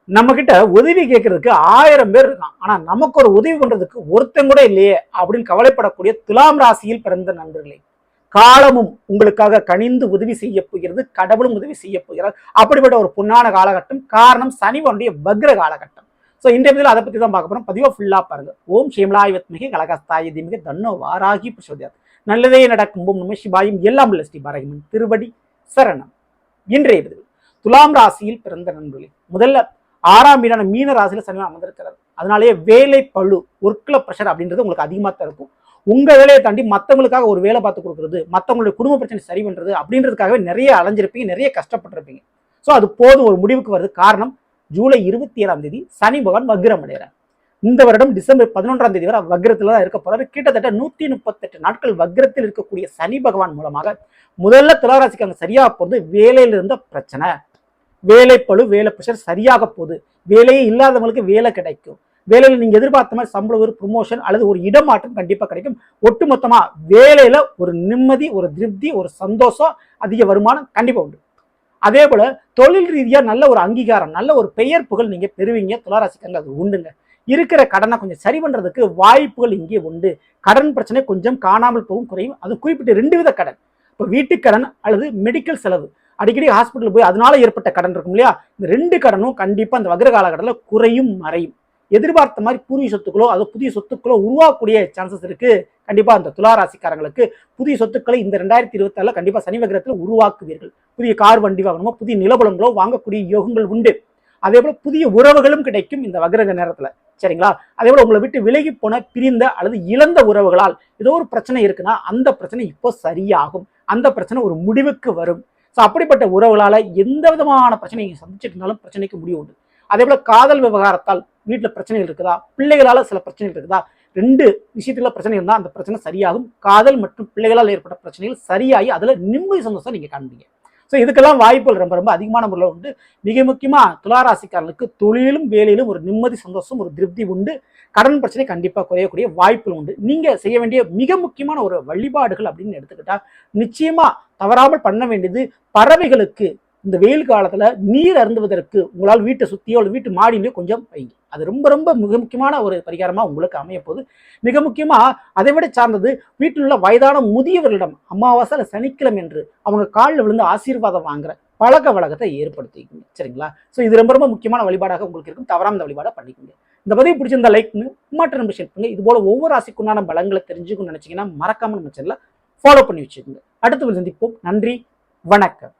நம்ம கிட்ட உதவி கேட்கறதுக்கு 1000 பேர் இருக்கான். ஆனா நமக்கு ஒரு உதவி பண்றதுக்கு ஒருத்தன் கூட இல்லையே அப்படின்னு கவலைப்படக்கூடிய துலாம் ராசியில் பிறந்த நண்பர்களே, காலமும் உங்களுக்காக கனிந்து உதவி செய்ய போகிறது. கடவுளும் உதவி செய்ய போகிறார். அப்படிப்பட்ட ஒரு பொன்னான காலகட்டம். காரணம் சனிவனுடைய வக்ர காலகட்டம். ஸோ இன்றைய பதிவில் அதை பத்தி தான் பார்க்க போறோம். பதிவா ஃபுல்லா பாருங்க. ஓம் ஸ்ரீமலாய் வித்மகி கலகஸ்தாய தீமகி தன்னோ வாராகி பிரசோதயாத். நல்லதே நடக்கும். ஓம் நம சிவாயும் எல்லாம் உள்ள ஸ்ரீ பாரகிமன் திருவடி சரணம். இன்றைய பதிவில் துலாம் ராசியில் பிறந்த நண்பர்களே, முதல்ல 6ஆம் வீடான மீன ராசியில சனி அமர்ந்திருக்கிறார். அதனாலேயே வேலை பழு, ஒர்க்ல பிரஷர் அப்படின்றது உங்களுக்கு அதிகமாக தான் இருக்கும். உங்க வேலையை தாண்டி மற்றவங்களுக்காக ஒரு வேலை பார்த்து கொடுக்குறது, மற்றவங்களுடைய குடும்ப பிரச்சனை சரி பண்றது அப்படின்றதுக்காகவே நிறைய அலைஞ்சிருப்பீங்க, நிறைய கஷ்டப்பட்டிருப்பீங்க. ஸோ அது போதும், ஒரு முடிவுக்கு வருது. காரணம், ஜூலை 27ஆம் தேதி சனி பகவான் வக்ரம் அடைகிறார். இந்த வருடம் டிசம்பர் 11ஆம் தேதி வரை வக்ரத்துல தான் இருக்க போறாரு. கிட்டத்தட்ட 138 நாட்கள் வக்ரத்தில் இருக்கக்கூடிய சனி பகவான் மூலமாக முதல்ல துளாராசிக்கு அங்க சரியாக போறது வேலையில இருந்த பிரச்சனை, வேலைப்பழு, வேலை பிரஷர் சரியாக போகுது. வேலையே இல்லாதவங்களுக்கு வேலை கிடைக்கும். வேலையில் நீங்க எதிர்பார்த்த மாதிரி சம்பளம், ஒரு ப்ரொமோஷன் அல்லது ஒரு இடமாற்றம் கண்டிப்பா கிடைக்கும். ஒட்டுமொத்தமா வேலையில ஒரு நிம்மதி, ஒரு திருப்தி, ஒரு சந்தோஷம், அதிக வருமானம் கண்டிப்பா உண்டு. அதே போல தொழில் ரீதியா நல்ல ஒரு அங்கீகாரம், நல்ல ஒரு பெயர் புகழ் நீங்க பெறுவீங்க. துளாராசிக்காரங்க அது உண்டுங்க. இருக்கிற கடனை கொஞ்சம் சரி பண்றதுக்கு வாய்ப்புகள் இங்கே உண்டு. கடன் பிரச்சனை கொஞ்சம் காணாமல் போகும், குறையும். அது குறிப்பிட்ட 2 வித கடன். இப்போ வீட்டுக்கடன் அல்லது மெடிக்கல் செலவு, அடிக்கடி ஹாஸ்பிட்டல் போய் அதனால ஏற்பட்ட கடன் இருக்கும் இல்லையா, இந்த 2 கடனும் கண்டிப்பா அந்த வக்ர காலகட்டத்தில் குறையும், மறையும். எதிர்பார்த்த மாதிரி பூர்வீக சொத்துக்களோ அது புதிய சொத்துக்களோ உருவாக்கக்கூடிய சான்சஸ் இருக்கு. கண்டிப்பா அந்த துளாராசிக்காரங்களுக்கு புதிய சொத்துக்களை இந்த 2024 கண்டிப்பா சனி வக்ரத்தில் உருவாக்குவீர்கள். புதிய கார், வண்டி வாங்கணுமோ, புதிய நிலபலங்களோ வாங்கக்கூடிய யோகங்கள் உண்டு. அதே போல புதிய உறவுகளும் கிடைக்கும் இந்த வக்ர நேரத்துல. சரிங்களா? அதே போல உங்களை விட்டு விலகி போன, பிரிந்த அல்லது இழந்த உறவுகளால் ஏதோ ஒரு பிரச்சனை இருக்குன்னா அந்த பிரச்சனை இப்போ சரியாகும். அந்த பிரச்சனை ஒரு முடிவுக்கு வரும். ஸோ அப்படிப்பட்ட உறவுகளால எந்த விதமான பிரச்சனை நீங்க சந்திச்சுட்டு இருந்தாலும் பிரச்சனைக்கு முடிவு உண்டு. அதே போல காதல் விவகாரத்தால் வீட்டில் பிரச்சனைகள் இருக்குதா, பிள்ளைகளால சில பிரச்சனைகள் இருக்குதா, 2 விஷயத்துல பிரச்சனை இருந்தால் அந்த பிரச்சனை சரியாகும். காதல் மற்றும் பிள்ளைகளால் ஏற்பட்ட பிரச்சனைகள் சரியாகி அதுல நிம்மதி சந்தோஷம் நீங்க காண்பீங்க. ஸோ இதுக்கெல்லாம் வாய்ப்புகள் ரொம்ப ரொம்ப அதிகமான முறையில் உண்டு. மிக முக்கியமா துளாராசிக்காரர்களுக்கு தொழிலும் வேலையிலும் ஒரு நிம்மதி, சந்தோஷம், ஒரு திருப்தி உண்டு. கடன் பிரச்சனை கண்டிப்பா குறையக்கூடிய வாய்ப்புகள் உண்டு. நீங்க செய்ய வேண்டிய மிக முக்கியமான ஒரு வழிபாடுகள் அப்படின்னு எடுத்துக்கிட்டா, நிச்சயமா தவறாமல் பண்ண வேண்டியது, பறவைகளுக்கு இந்த வெயில் காலத்துல நீர் அருந்துவதற்கு உங்களால் வீட்டை சுத்தியோ அல்லது வீட்டு மாடியிலையோ கொஞ்சம் வைங்க. அது ரொம்ப ரொம்ப மிக முக்கியமான ஒரு பரிகாரமா உங்களுக்கு அமைய போகுது. மிக முக்கியமா அதை விட சார்ந்தது, வீட்டில் உள்ள வயதான முதியவர்களிடம் அமாவாசை சனிக்கிழமை என்று அவங்க காலில் விழுந்து ஆசீர்வாதம் வாங்குற பழக்க வழக்கத்தை ஏற்படுத்திக்கோங்க. சரிங்களா? ஸோ இது ரொம்ப ரொம்ப முக்கியமான வழிபாடாக உங்களுக்கு இருக்கும். தவறாம இந்த வழிபாடை பண்ணிக்கோங்க. இந்த பதிவு பிடிச்சிருந்தா லைக்னு மற்ற நம்பர் ஷேர் பண்ணுங்க. இது போல ஒவ்வொரு ராசிக்குண்டான பலங்களை தெரிஞ்சுக்கணும்னு நினைச்சீங்கன்னா மறக்காம நம்ம சேனலை ஃபாலோ பண்ணி வச்சுக்கோங்க. அடுத்த சந்திப்போம். நன்றி, வணக்கம்.